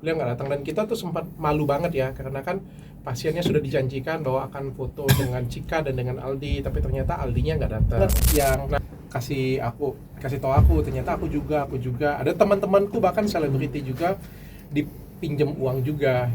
beliau nggak datang. Dan kita tuh sempat malu banget ya, karena kan pasiennya sudah dijanjikan bahwa akan foto dengan Cika dan dengan Aldi, tapi ternyata Aldinya nggak datang. Yang kasih tahu aku, ternyata aku juga ada teman-temanku bahkan selebriti juga dipinjam uang juga.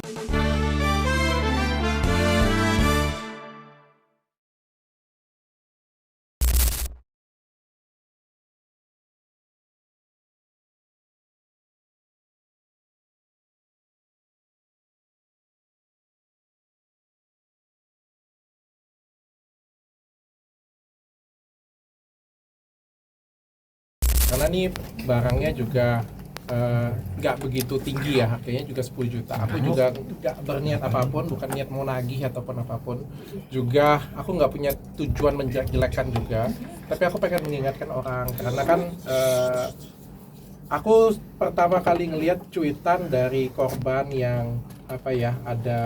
Karena nih barangnya juga nggak begitu tinggi ya, harganya juga 10 juta. Aku juga nggak berniat apapun, bukan niat mau nagih ataupun apapun. Juga aku nggak punya tujuan menjelekkan juga, tapi aku pengen mengingatkan orang, karena kan aku pertama kali ngelihat cuitan dari korban yang ada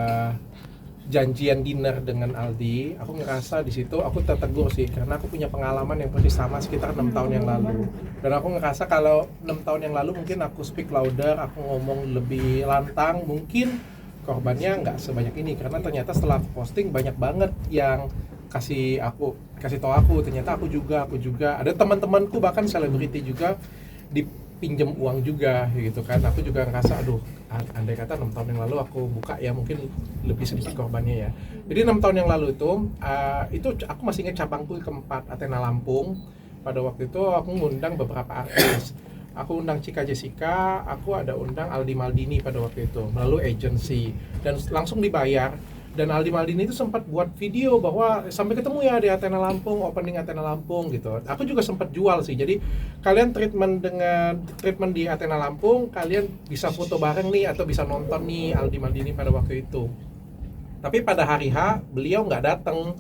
janjian dinner dengan Aldi. Aku ngerasa di situ aku tertegur sih, karena aku punya pengalaman yang persis sama sekitar 6 tahun yang lalu. Dan aku ngerasa kalau 6 tahun yang lalu mungkin aku speak louder, aku ngomong lebih lantang, mungkin korbannya nggak sebanyak ini. Karena ternyata setelah aku posting banyak banget yang kasih tahu aku, ternyata aku juga ada teman-temanku bahkan selebriti juga dipinjam uang juga gitu kan. Aku juga ngerasa aduh, andai kata 6 tahun yang lalu aku buka ya mungkin lebih sedikit korbannya ya. Jadi 6 tahun yang lalu itu aku masih ingat cabangku keempat Athena Lampung. Pada waktu itu aku ngundang beberapa artis. Aku undang Cika Jessica, aku ada undang Aldi Maldini pada waktu itu melalui agency dan langsung dibayar. Dan Aldi Maldini itu sempat buat video bahwa sampai ketemu ya di Athena Lampung, opening Athena Lampung gitu. Aku juga sempat jual sih. Jadi kalian treatment di Athena Lampung, kalian bisa foto bareng nih atau bisa nonton nih Aldi Maldini pada waktu itu. Tapi pada hari H beliau nggak datang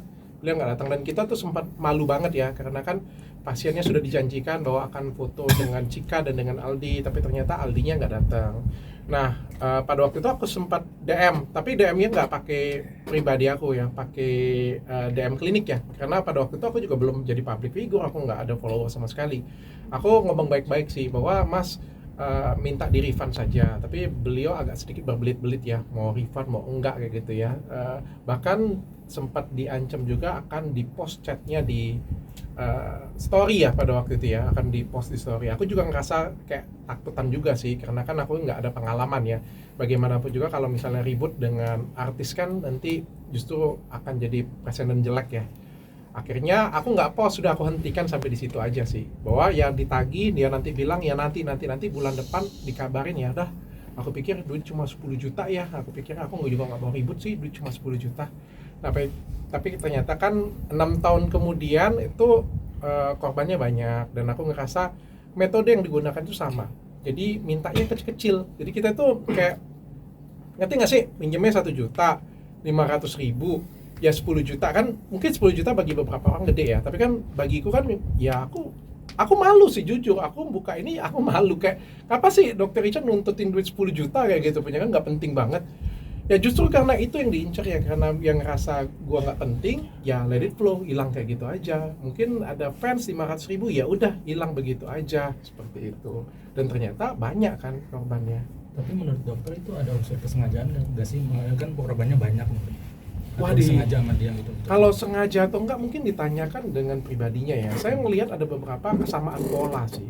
dan kita tuh sempat malu banget ya, karena kan pasiennya sudah dijanjikan bahwa akan foto dengan Cika dan dengan Aldi, tapi ternyata Aldinya nggak datang. Nah, pada waktu itu aku sempat DM, tapi DM-nya nggak pakai pribadi aku ya, pakai DM klinik ya, karena pada waktu itu aku juga belum jadi public figure, aku nggak ada follower sama sekali. Aku ngomong baik-baik sih bahwa Mas minta di refund saja, tapi beliau agak sedikit berbelit-belit ya, mau refund mau enggak kayak gitu ya. Bahkan sempat diancam juga akan di post chatnya di story ya, pada waktu itu ya akan di post di story. Aku juga ngerasa kayak takutan juga sih, karena kan aku nggak ada pengalaman ya. Bagaimanapun juga kalau misalnya ribut dengan artis kan nanti justru akan jadi presiden jelek ya. Akhirnya aku nggak post, sudah aku hentikan sampai di situ aja sih, bahwa ya ditagi dia nanti bilang ya nanti bulan depan dikabarin ya. Dah, aku pikir duit cuma 10 juta ya, aku pikir aku juga nggak mau ribut sih, duit cuma 10 juta. Tapi ternyata kan 6 tahun kemudian itu korbannya banyak, dan aku ngerasa metode yang digunakan itu sama, jadi mintanya kecil-kecil. Jadi kita tuh kayak, ngerti nggak sih, pinjamnya 1 juta 500.000, ya 10 juta kan, mungkin 10 juta bagi beberapa orang gede ya, tapi kan bagiku kan ya aku malu sih, jujur aku buka ini aku malu, kayak apa sih dokter Richard nuntutin duit 10 juta kayak gitu, punya kan nggak penting banget ya. Justru karena itu yang diincar ya, karena yang ngerasa gua nggak penting ya, let it flow, hilang kayak gitu aja. Mungkin ada fans 500.000, ya udah hilang begitu aja, seperti itu. Dan ternyata banyak kan korbannya. Tapi menurut dokter itu ada unsur kesengajaan nggak sih? Kan korbannya banyak nih. Wah, Atau sengaja sama dia gitu. kalau sengaja atau enggak mungkin ditanyakan dengan pribadinya ya. Saya melihat ada beberapa kesamaan pola sih.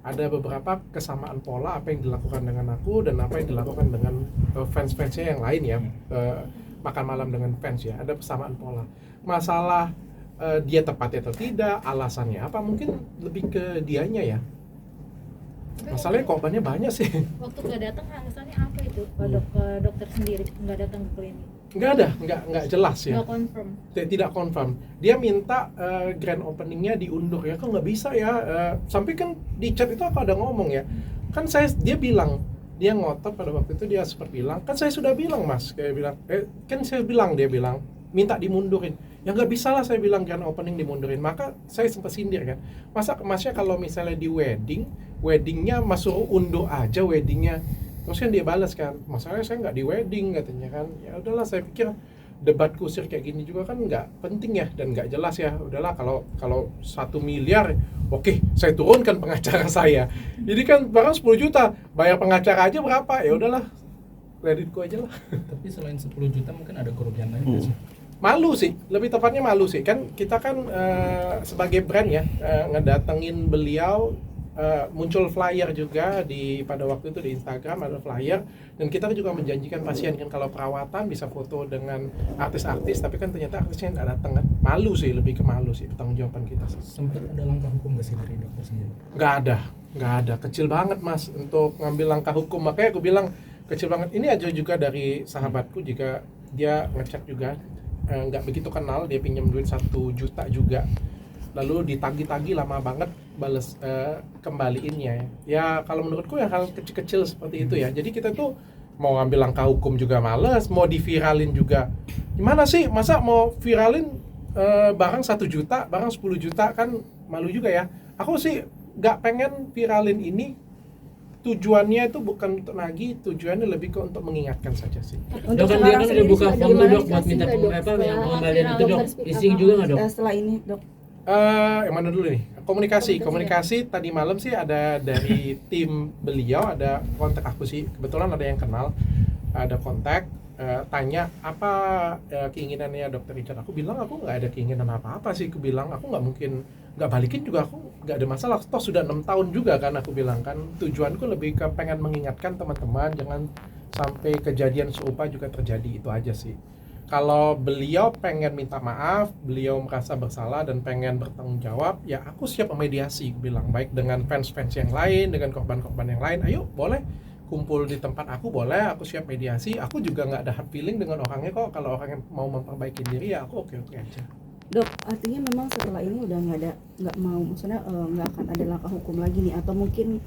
Ada beberapa kesamaan pola apa yang dilakukan dengan aku dan apa yang dilakukan dengan fans-fansnya yang lain ya. Makan malam dengan fans ya, ada persamaan pola. Masalah dia tepat atau tidak, alasannya apa, mungkin lebih ke dianya ya. Masalahnya korbannya banyak sih. Waktu nggak datang alasannya apa itu? Ke dokter sendiri nggak datang ke klinik? Nggak jelas ya. Nggak confirm. Tidak confirm. Dia minta grand openingnya diundur ya, kok nggak bisa ya. Sampai kan di chat itu aku ada ngomong ya, kan dia bilang, dia ngotot pada waktu itu, dia sempat bilang, kan saya sudah bilang mas, kayak bilang, dia bilang minta dimundurin. Ya nggak bisa lah, saya bilang grand opening dimundurin. Maka saya sempat sindir kan, masa masnya kalau misalnya di weddingnya mas suruh undur aja weddingnya. Terus kan dia balas kan, masalahnya saya nggak di wedding katanya kan. Ya udahlah, saya pikir debat kusir kayak gini juga kan nggak penting ya dan nggak jelas ya. Udahlah, kalau 1 miliar, oke, saya turunkan pengacara saya. Jadi kan barang 10 juta, bayar pengacara aja berapa? Ya udahlah, kreditku aja lah. Tapi selain 10 juta mungkin ada kerugian lain nggak sih? Malu sih, lebih tepatnya malu sih. Kan kita kan sebagai brand ya, ngedatengin beliau, muncul flyer juga pada waktu itu di Instagram ada flyer, dan kita juga menjanjikan pasien kan kalau perawatan bisa foto dengan artis-artis, tapi kan ternyata artisnya nggak datang kan. Malu sih, lebih ke malu sih pertanggungjawaban kita sih. Sempat ada langkah hukum nggak sih dari dokter sendiri? Nggak ada, kecil banget mas untuk ngambil langkah hukum. Makanya aku bilang kecil banget. Ini aja juga dari sahabatku, jika dia ngecek juga nggak begitu kenal, dia pinjam duit 1 juta juga, lalu ditagi-tagi lama banget bales kembaliinnya ya. Kalau menurutku ya hal kecil-kecil seperti itu ya. Jadi kita tuh mau ngambil langkah hukum juga males, mau diviralin juga gimana sih, masa mau viralin barang 1 juta, barang 10 juta, kan malu juga ya. Aku sih nggak pengen viralin ini, tujuannya itu bukan untuk nagih, tujuannya lebih ke untuk mengingatkan saja sih. Dok, kan dia kan udah buka form tuh dok buat minta yang pengembalian itu dok, isi juga nggak dok? Setelah ini dok, Yang mana dulu nih? Komunikasi tadi malam sih ada dari tim beliau, ada kontak aku sih, kebetulan ada yang kenal, ada kontak, tanya apa keinginannya Dokter Richard. Aku bilang aku nggak ada keinginan apa-apa sih. Aku bilang aku nggak mungkin nggak balikin juga, aku nggak ada masalah. Toh sudah 6 tahun juga kan, aku bilang kan tujuanku lebih ke pengen mengingatkan teman-teman jangan sampai kejadian serupa juga terjadi, itu aja sih. Kalau beliau pengen minta maaf, beliau merasa bersalah dan pengen bertanggung jawab, ya aku siap memediasi, bilang baik dengan fans-fans yang lain, dengan korban-korban yang lain. Ayo boleh kumpul di tempat aku, boleh, aku siap mediasi. Aku juga nggak ada hard feeling dengan orangnya kok. Kalau orangnya mau memperbaiki diri ya aku oke-oke aja. dok, artinya memang setelah ini udah nggak mau, maksudnya nggak akan ada langkah hukum lagi nih, atau mungkin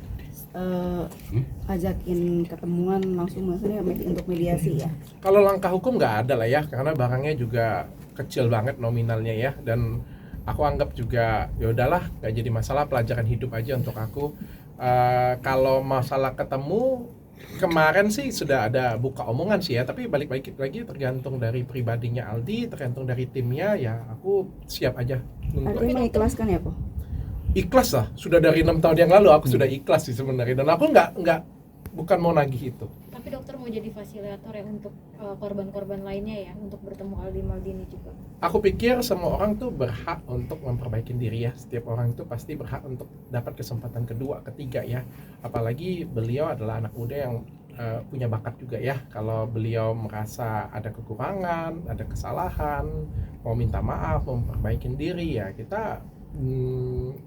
ajakin ketemuan langsung, maksudnya untuk mediasi ya? Kalau langkah hukum nggak ada lah ya, karena barangnya juga kecil banget nominalnya ya, dan aku anggap juga ya udahlah, nggak jadi masalah, pelajaran hidup aja untuk aku. Kalau masalah ketemu, kemarin sih sudah ada buka omongan sih ya, tapi balik lagi tergantung dari pribadinya Aldi, tergantung dari timnya ya. Aku siap aja nunggu. Artinya mengikhlaskan ya po? Ikhlas lah, sudah dari 6 tahun yang lalu aku sudah ikhlas sih sebenarnya, dan aku bukan mau nagih itu. Tapi dokter mau jadi fasilitator ya untuk korban-korban lainnya ya, untuk bertemu Aldi Maldini juga. Aku pikir semua orang tuh berhak untuk memperbaiki diri ya. Setiap orang itu pasti berhak untuk dapat kesempatan kedua, ketiga ya. Apalagi beliau adalah anak muda yang punya bakat juga ya. Kalau beliau merasa ada kekurangan, ada kesalahan, mau minta maaf, mau memperbaiki diri ya, kita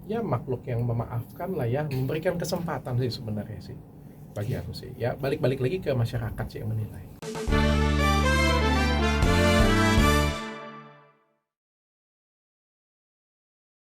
ya makhluk yang memaafkan lah ya, memberikan kesempatan sih sebenarnya sih bagi aku sih. Ya balik lagi ke masyarakat sih yang menilai.